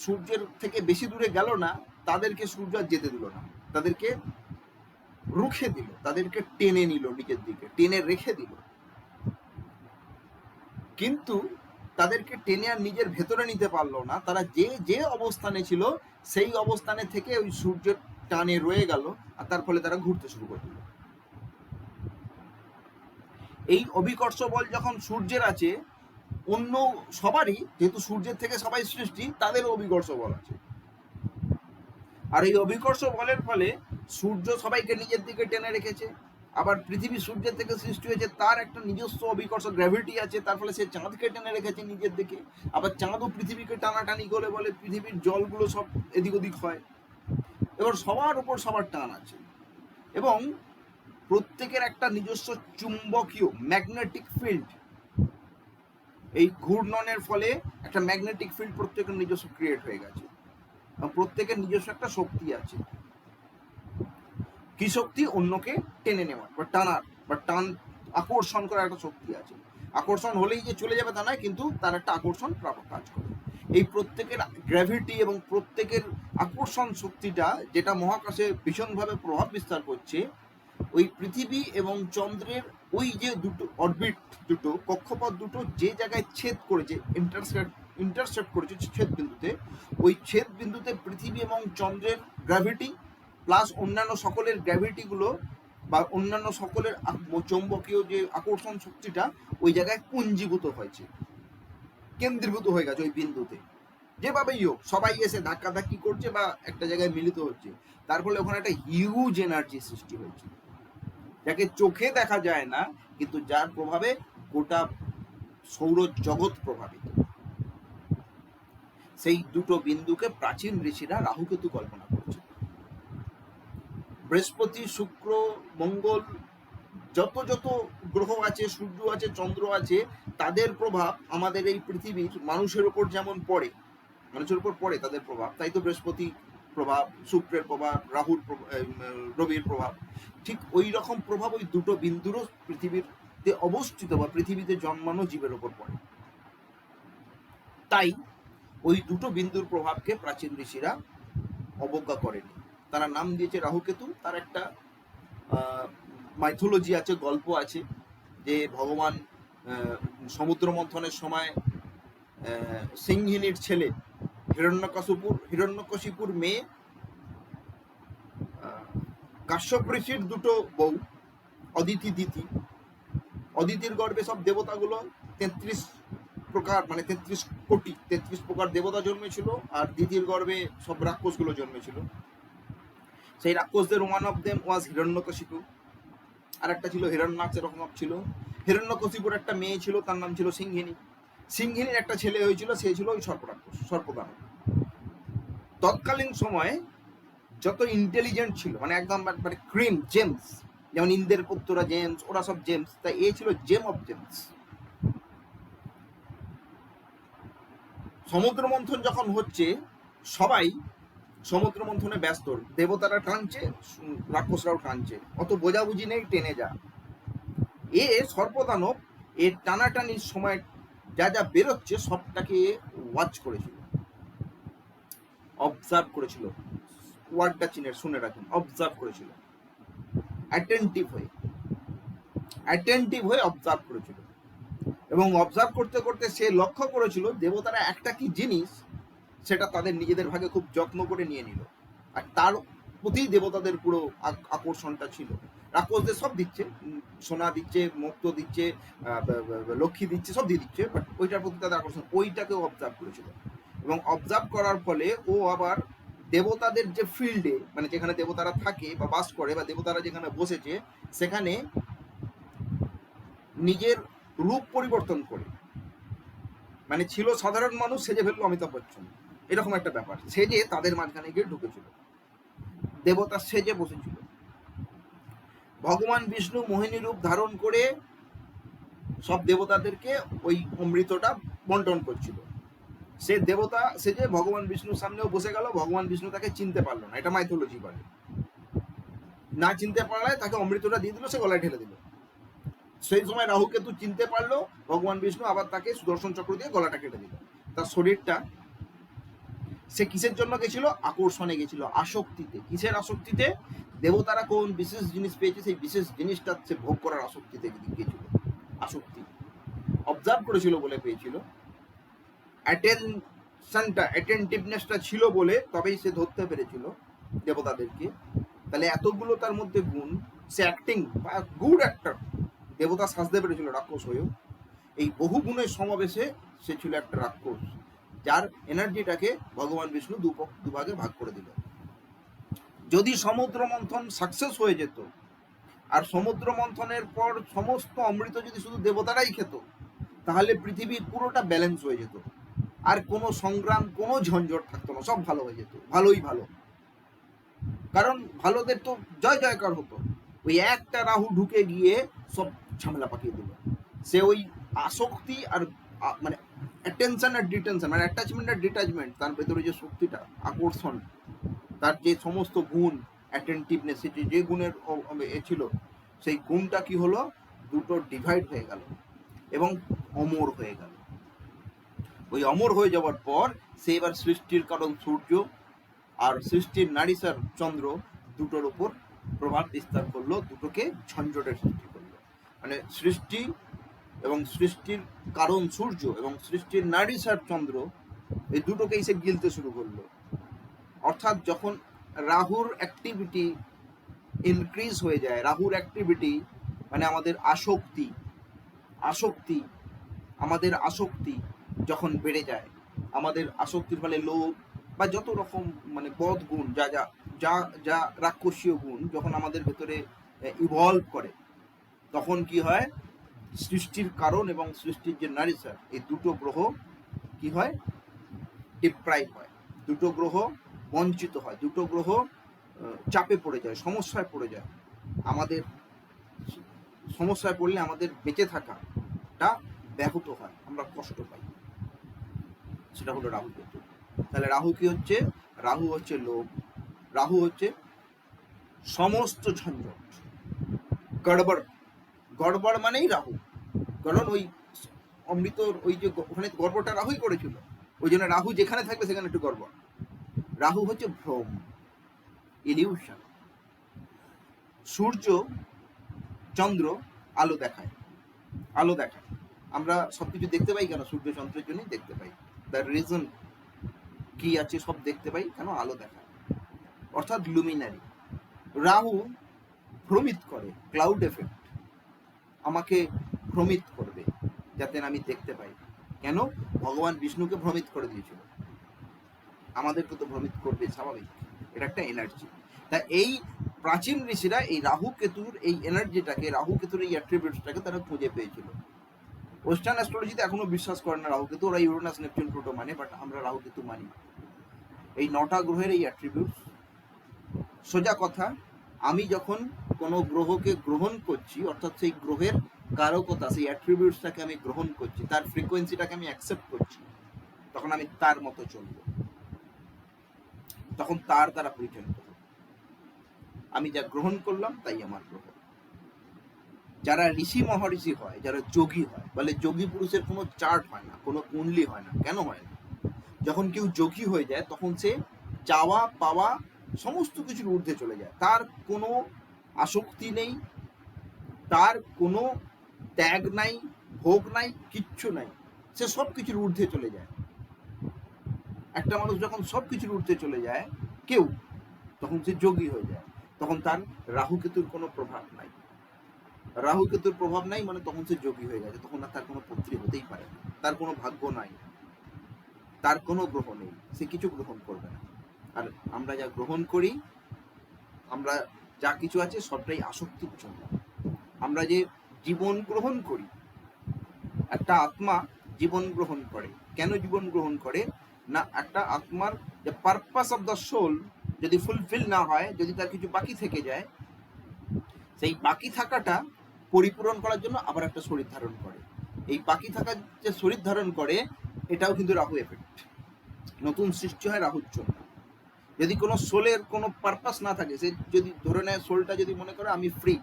সূর্যের থেকে বেশি দূরে গেল না, তাদেরকে সূর্য আর যেতে দিল না, তাদেরকে রুখে দিল, তাদেরকে টেনে নিল নিজের দিকে, টেনে রেখে দিল। কিন্তু তাদেরকে টেনে আর নিজের ভেতরে নিতে পারলো না। তারা যে যে অবস্থানে ছিল সেই অবস্থানে থেকে ওই সূর্যের টানে রয়ে গেল, আর তার ফলে তারা ঘুরতে শুরু করে দিল। এই অভিকর্ষ বল যখন সূর্যের আছে, অন্য সবারই, যেহেতু সূর্যের থেকে সবাই সৃষ্টি, তাদের অভিকর্ষ বল আছে। আর এই অভিকর্ষ বলের ফলে সূর্য সবাইকে নিজের দিকে টেনে রেখেছে। আবার পৃথিবী সূর্যের থেকে সৃষ্টি হয়েছে, তার একটা নিজস্ব অভিকর্ষ গ্র্যাভিটি আছে, তার ফলে সে চাঁদকে টেনে রেখেছে নিজের দিকে। আবার চাঁদও পৃথিবীকে টানাটানি করে, বলে পৃথিবীর জলগুলো সব এদিক ওদিক হয়। এবার সবার উপর সবার টান আছে, এবং প্রত্যেকের একটা নিজস্ব চুম্বকীয় ম্যাগনেটিক ফিল্ড, এই ঘূর্ণনের ফলে একটা ম্যাগনেটিক ফিল্ড প্রত্যেকের নিজস্ব ক্রিয়েট হয়ে গেছে। প্রত্যেকের নিজস্ব একটা শক্তি আছে। কি শক্তি? অন্যকে টেনে নেওয়ার বা টানার বা টান আকর্ষণ করার একটা শক্তি আছে। আকর্ষণ হলেই যে চলে যাবে তা নয়, কিন্তু তার একটা আকর্ষণ কাজ করে। এই প্রত্যেকের গ্র্যাভিটি এবং প্রত্যেকের আকর্ষণ শক্তিটা, যেটা মহাকাশে ভীষণভাবে প্রভাব বিস্তার করছে, ওই পৃথিবী এবং চন্দ্রের ওই যে দুটো অরবিট, দুটো কক্ষপথ দুটো যে জায়গায় ছেদ করেছে, ইন্টারসেক্ট করেছে ছেদ বিন্দুতে, ওই ছেদ বিন্দুতে পৃথিবী এবং চন্দ্রের গ্র্যাভিটি প্লাস অন্যান্য সকলের গ্র্যাভিটিগুলো বা অন্যান্য সকলের চৌম্বকীয় যে আকর্ষণ শক্তিটা ওই জায়গায় পুঞ্জীভূত হয়েছে, কেন্দ্রীভূত হয়ে গেছে ওই বিন্দুতে। যেভাবেই হোক সবাই এসে ধাক্কাধাক্কি করছে বা একটা জায়গায় মিলিত হচ্ছে, তার ফলে ওখানে একটা হিউজ এনার্জি সৃষ্টি হয়েছে, যাকে চোখে দেখা যায় না, কিন্তু যার প্রভাবে গোটা সৌরজগৎ প্রভাবিত। সেই দুটো বিন্দুকে প্রাচীন ঋষিরা রাহুকেতু কল্পনা করছে। বৃহস্পতি, শুক্র, মঙ্গল, যত যত গ্রহ আছে, সূর্য আছে, চন্দ্র আছে, তাদের প্রভাব আমাদের এই পৃথিবীর মানুষের উপর যেমন পড়ে, মানুষের উপর পড়ে তাদের প্রভাব, তাই তো বৃহস্পতি প্রভাব, শুক্রের প্রভাব, রাহুর রবির প্রভাব, ঠিক ওই রকম প্রভাব ওই দুটো বিন্দুরও পৃথিবীতে অবস্থিত বা পৃথিবীতে জন্মানো জীবের উপর পড়ে। তাই ওই দুটো বিন্দুর প্রভাবকে প্রাচীন ঋষিরা অবজ্ঞা করেনি, তারা নাম দিয়েছে রাহুকেতু। তার একটা মাইথোলজি আছে, গল্প আছে, যে ভগবান সমুদ্র মন্থনের সময় সিংহিনীর ছেলে হিরণ্যকশিপুর মেয়ে কাশ্যপ ঋষির দুটো বউ, অদিতি দিতি, অদিতির গর্ভে সব দেবতাগুলো 33 প্রকার, মানে 33 প্রকার দেবতা জন্মেছিল, আর দিদির গর্ভে সব রাক্ষসগুলো জন্মেছিল। সেই রাক্ষসদের one of them was Hiranyakashipu, আর একটা ছিল হিরণ্যাক্ষ, এরকম ছিল। হিরণ্যকশিপুর একটা মেয়ে ছিল, তার নাম ছিল সিংহিনী। সিংহিনীর একটা ছেলে হয়েছিল, সে ছিল ওই সর্পরাক্ষস, সর্পদানব। তৎকালীন সময়ে যত ইন্টেলিজেন্ট ছিল, মানে একদম মানে ক্রিম জেমস, যেমন ইন্দ্রের পুত্ররা জেমস, ওরা সব জেমস, তাই এ ছিল জেম অফ জেমস। সমুদ্র মন্থন যখন হচ্ছে, সবাই সমুদ্র মন্থনে ব্যস্ত, দেবতারা টানছে, রাক্ষসরাও টানছে, অত বোঝাবুঝি নেই, টেনে যা। এ সর্পদানব এর টানাটানির সময় যা যা বেরোচ্ছে সবটাকে ওয়াচ করেছিল, অবজার্ভ করেছিল। ওয়ার্ডটা চিনে শুনে রাখুন, অবজার্ভ করেছিল অ্যাটেন্টিভ হয়ে। অ্যাটেন্টিভ হয়ে অবজার্ভ করেছিল, এবং অবজার্ভ করতে করতে সে লক্ষ্য করেছিল দেবতারা একটা কি জিনিস সেটা তাদের নিজেদের ভাগে খুব যত্ন করে নিয়ে নিল, আর তার প্রতি দেবতাদের পুরো আকর্ষণটা ছিল। রাক্ষসদের সব দিচ্ছে, সোনা দিচ্ছে, মুক্ত দিচ্ছে, লক্ষ্মী দিচ্ছে, সব দিয়ে দিচ্ছে, বাট ওইটার প্রতি তাদের আকর্ষণ, ওইটাকেও অবজার্ভ করেছিল। এবং অবজার্ভ করার ফলে ও আবার দেবতাদের যে ফিল্ডে, মানে যেখানে দেবতারা থাকে বা বাস করে বা দেবতারা যেখানে বসেছে সেখানে নিজের রূপ পরিবর্তন করে, মানে ছিল সাধারণ মানুষ, সেজে ফেললো অমিতাভ বচ্চন, এরকম একটা ব্যাপার, সেজে তাদের মাঝখানে গিয়ে ঢুকেছিল, দেবতা সেজে বসেছিল। ভগবান বিষ্ণু মোহিনী রূপ ধারণ করে সব দেবতাদেরকে ওই অমৃতটা বন্টন করছিল। সে দেবতা সেজে ভগবান বিষ্ণুর সামনেও বসে গেল, ভগবান বিষ্ণু তাকে চিনতে পারলো না, এটা মাইথোলজি বলে। না চিনতে পারলে তাকে অমৃতটা দিয়ে দিল, সে গলায় ঢেলে দিল। সেই সময় রাহুকেতু চিনতে পারলো, ভগবান বিষ্ণু আবার তাকে সুদর্শন চক্র দিয়ে গলাটা কেটে দিল। তার শরীরটা, সে কিসের জন্য গেছিল? আকর্ষণে গেছিল, আসক্তিতে। কিসের আসক্তিতে? দেবতারা কোন বিশেষ জিনিস পেয়েছে সেই বিশেষ জিনিসটা সে ভোগ করার আসক্তিতে গেছিল। আসক্তি অবজার্ভ করেছিল বলে পেয়েছিল, অ্যাটেন্টিভনেসটা ছিল বলে তবেই সে ধরতে পেরেছিল দেবতাদেরকে। তাহলে এতগুলো তার মধ্যে গুণ, সে অ্যাক্টিং বা গুড অ্যাক্টর, দেবতা সাজতে পেরেছিল রাক্ষস হয়েও। এই বহু গুণের সমাবেশে সে ছিল একটা রাক্ষস, যার এনার্জিটাকে ভগবান বিষ্ণু দুভাগে ভাগ করে দিল। যদি সমুদ্র মন্থন সাকসেস হয়ে যেত, আর সমুদ্র মন্থনের পর সমস্ত অমৃত যদি শুধু দেবতারাই খেত, তাহলে পৃথিবীর পুরোটা ব্যালেন্স হয়ে যেত, আর কোনো সংগ্রাম, কোনো ঝঞ্ঝট থাকতো না, সব ভালো হয়ে যেত, ভালোই ভালো। কারণ ভালোদের তো জয় জয়কার হতো। ওই একটা রাহু ঢুকে গিয়ে সব ঝামেলা পাকিয়ে দিল। সে ওই আসক্তি আর মানে অ্যাটেনশন আর ডিটেনশন, মানে অ্যাটাচমেন্ট আর ডিটাচমেন্ট, তার ভেতরে যে শক্তিটা, আকর্ষণ, তার যে সমস্ত গুণ, অ্যাটেন্টিভনেস, যে গুণের ছিল, সেই গুণটা কি হলো, দুটো ডিভাইড হয়ে গেল এবং অমর হয়ে গেল। ওই অমর হয়ে যাওয়ার পর সে এবার সৃষ্টির কারণ সূর্য আর সৃষ্টির নারীসার চন্দ্র দুটোর উপর প্রভাব বিস্তার করলো, দুটোকে ঝঞ্ঝটের সৃষ্টি করলো। মানে সৃষ্টি এবং সৃষ্টির কারণ সূর্য এবং সৃষ্টির নারীসার চন্দ্র, এই দুটোকেই সে গিলতে শুরু করলো। অর্থাৎ যখন রাহুর অ্যাক্টিভিটি ইনক্রিজ হয়ে যায়, রাহুর অ্যাক্টিভিটি মানে আমাদের আসক্তি, আমাদের আসক্তি যখন বেড়ে যায়, আমাদের আসক্তির ফলে লোভ বা যত রকম মানে বদ গুণ, যা যা যা যা রাক্ষসীয় গুণ যখন আমাদের ভেতরে ইভলভ করে, তখন কি হয়, সৃষ্টির কারণ এবং সৃষ্টির যে নারীসার, এই দুটো গ্রহ কি হয়, ডিপ্রাইভ হয়, দুটো গ্রহ বঞ্চিত হয়, দুটো গ্রহ চাপে পড়ে যায়, সমস্যায় পড়ে যায়। আমাদের সমস্যায় পড়লে আমাদের বেঁচে থাকাটা ব্যাহত হয়, আমরা কষ্ট পাই, সেটা হলো রাহু কেতু। তাহলে রাহু কি হচ্ছে? রাহু হচ্ছে লোভ, রাহু হচ্ছে সমস্ত ঝঞ্ঝট, গড়বড়। গড়বড় মানেই রাহু, কারণ ওই অমৃতর ওই যে ওখানে গর্বটা রাহুই করেছিল, ওই জন্য রাহু যেখানে থাকবে সেখানে একটু গড়বড়। রাহু হচ্ছে ভ্রম, ইলিউশন। সূর্য চন্দ্র আলো দেখায়, আলো দেখায়। আমরা সবকিছু দেখতে পাই কেন? সূর্য চন্দ্রের জন্যই দেখতে পাই। তার রিজন কি আছে, সব দেখতে পাই কেন? আলো দেখায়, অর্থাৎ লুমিনারি। রাহু ভ্রমিত করে, ক্লাউড এফেক্ট, আমাকে ভ্রমিত করবে যাতে আমি দেখতে পাই। কেন? ভগবান বিষ্ণুকে ভ্রমিত করে দিয়েছিল, আমাদেরকে তো ভ্রমিত করবে, স্বাভাবিক, এটা একটা এনার্জি। তা এই প্রাচীন ঋষিরা এই রাহু কেতুর এই এনার্জিটাকে, রাহু কেতুর এই অ্যাট্রিবিউটসটাকে তারা খুঁজে পেয়েছিল। ওয়েস্টার্ন অ্যাস্ট্রোলজিতে এখনো বিশ্বাস করে না রাহু কেতু, ওরা ইউরেনাস নেপচুন প্লুটো মানে, বাট আমরা রাহু কেতু মানি। এই 9টা গ্রহের এই অ্যাট্রিবিউটস। সোজা কথা, আমি যখন কোনো গ্রহকে গ্রহণ করছি, অর্থাৎ সেই গ্রহের কারকতা, সেই অ্যাট্রিবিউটসটাকে আমি গ্রহণ করছি, তার ফ্রিকোয়েন্সিটাকে আমি অ্যাকসেপ্ট করছি, তখন আমি তার মতো চলব, তখন তার দ্বারা পরিচালিত হব। আমি যা গ্রহণ করলাম তাই আমার গ্রহ। যারা ঋষি মহর্ষি হয়, যারা যোগী হয়, বলে যোগী পুরুষের কোনো চার্ট হয় না, কোনো কুণ্ডলি হয় না। কেন হয় না? যখন কেউ যোগী হয়ে যায় তখন সে চাওয়া পাওয়া সমস্ত কিছুর ঊর্ধ্বে চলে যায়, তার কোনো আসক্তি নেই, তার কোনো ত্যাগ নাই, ভোগ নাই, কিচ্ছু নাই, সে সব কিছুর ঊর্ধ্বে চলে যায়। একটা মানুষ যখন সব কিছুর ঊর্ধ্বে চলে যায় কেউ, তখন সে যোগী হয়ে যায়, তখন তার রাহু কেতুর কোনো প্রভাব নাই। রাহু কেতুর প্রভাব নাই মানে তখন সে যোগী হয়ে গেছে, তখন আর তার কোনো পুত্রী হতেই পারে না, তার কোনো ভাগ্য নাই, তার কোনো গ্রহ নেই, সে কিছু গ্রহণ করবে না। আর আমরা যা গ্রহণ করি, আমরা যা কিছু আছে সবটাই আসক্তির জন্য। আমরা যে জীবন গ্রহণ করি, একটা আত্মা জীবন গ্রহণ করে, কেন জীবন গ্রহণ করে না, একটা আত্মার যে পারপাস অফ দ্য সোল যদি ফুলফিল না হয়, যদি তার কিছু বাকি থেকে যায়, সেই বাকি থাকাটা পরিপূরণ করার জন্য আবার একটা শরীর ধারণ করে। এই বাকি থাকা যে শরীর ধারণ করে, এটাও কিন্তু রাহু এফেক্ট। নতুন সৃষ্টি হয় রাহুর জন্য। যদি কোনো সোলের কোনো পারপাস না থাকে, সে যদি ধরে নেয়, সোলটা যদি মনে করে আমি ফ্রি,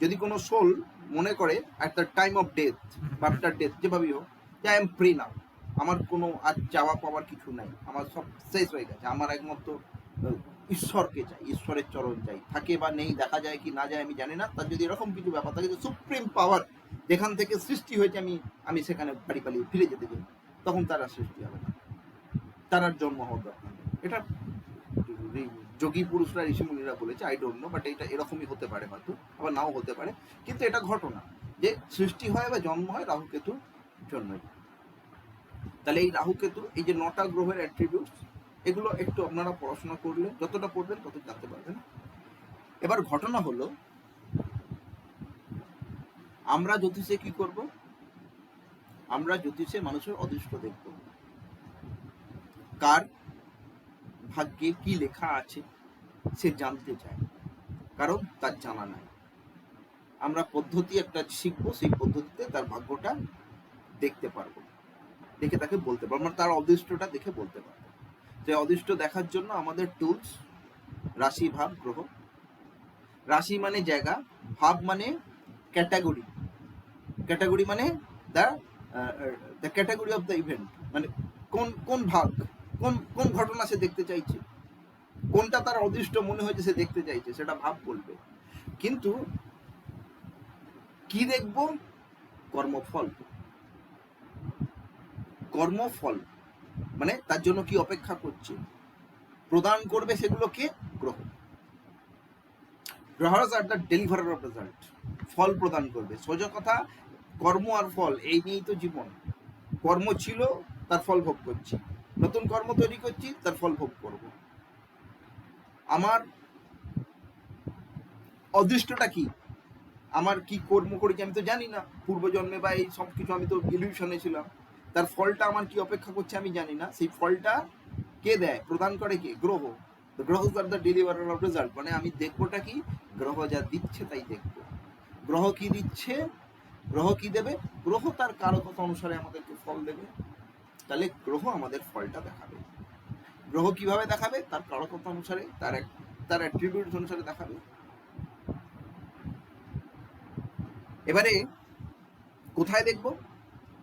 যদি কোনো সোল মনে করে at the time of death বা আফটার ডেথ, যেভাবেই হোক, যে আই এম ফ্রি নাও, আমার কোনো আর চাওয়া পাওয়ার কিছু নাই, আমার সব শেষ হয়ে গেছে, আমার একমাত্র ঈশ্বরকে চাই, ঈশ্বরের চরণ চাই, থাকে বা নেই, দেখা যায় কি না যায় আমি জানি না, তার যদি এরকম কিছু ব্যাপার থাকে যে সুপ্রিম পাওয়ার যেখান থেকে সৃষ্টি হয়েছে আমি সেখানে বাড়ি পালিয়ে ফিরে যেতে চাই, তখন তার আর সৃষ্টি হবে না, তার আর জন্ম হওয়ার দরকার নেই। এটা যোগী পুরুষরা, ঋষিমুনিরা বলেছে, আই ডোন্ট নো, বাট এটা এরকমই হতে পারে, হয়তো আবার নাও হতে পারে, কিন্তু এটা ঘটনা যে সৃষ্টি হয় বা জন্ম হয় রাহু কেতুর জন্যই। তাহলে এই রাহু কেতু, এই যে 9টা গ্রহের অ্যাট্রিবিউটস, এগুলো একটু আপনারা পড়াশোনা করলে, যতটা পড়বেন তত জানতে পারবেন। এবার ঘটনা হলো, আমরা জ্যোতিষে কি করব, আমরা জ্যোতিষে মানুষের অদৃষ্ট দেখব, কার ভাগ্যে কি লেখা আছে সে জানতে চায়, কারণ তার জানা নাই। আমরা পদ্ধতি একটা শিখবো, সেই পদ্ধতিতে তার ভাগ্যটা দেখতে পারবো, দেখে তাকে বলতে পারবো, আমরা তার অদৃষ্টটা দেখে বলতে পারবো। যে অদৃষ্ট দেখার জন্য আমাদের টুলস রাশি, ভাব, গ্রহ। রাশি মানে জায়গা, ভাব মানে ক্যাটাগরি, ক্যাটাগরি মানে the category of the event, মানে কোন কোন ভাগ, কোন কোন ঘটনা সে দেখতে চাইছে, কোনটা তার অদৃষ্ট মনে হয়েছে সে দেখতে চাইছে, সেটা ভাব বলবে। কিন্তু কি দেখব, কর্মফল, কর্মফল মানে তার জন্য কি অপেক্ষা করছে, প্রদান করবে সেগুলোকে গ্রহ। গ্রহস আর দ্য ডেলিভারার অফ রেজাল্ট, ফল প্রদান করবে। সোজা কথা, কর্ম আর ফল এই নিয়েই তো জীবন। কর্ম ছিল, তার ফল ভোগ করছি, নতুন কর্ম তৈরি করছি, তার ফল ভোগ করব। আমার অদৃষ্টটা কি, আমার কি কর্ম করেছি আমি তো জানি না, পূর্বজন্মে বা এই সব কিছু আমি তো ইলিউশনে ছিলাম, তার ফলটা আমার কি অপেক্ষা করছে আমি জানি না। সেই ফলটা কে দেয়, প্রদান করে কে, গ্রহ। গ্রহ আর দ্য ডেলিভারার অফ রেজাল্ট, মানে আমি দেখবোটা কি, গ্রহ যা দিচ্ছে তাই দেখবো। গ্রহ কি দিচ্ছে, গ্রহ কি দেবে, গ্রহ তার কারকতা অনুসারে আমাদেরকে ফল দেবে। তাহলে গ্রহ আমাদের ফলটা দেখাবে। গ্রহ কিভাবে দেখাবে, তার কারকতা অনুসারে, তার অ্যাট্রিবিউট অনুসারে দেখাবে। এবারে কোথায় দেখবো,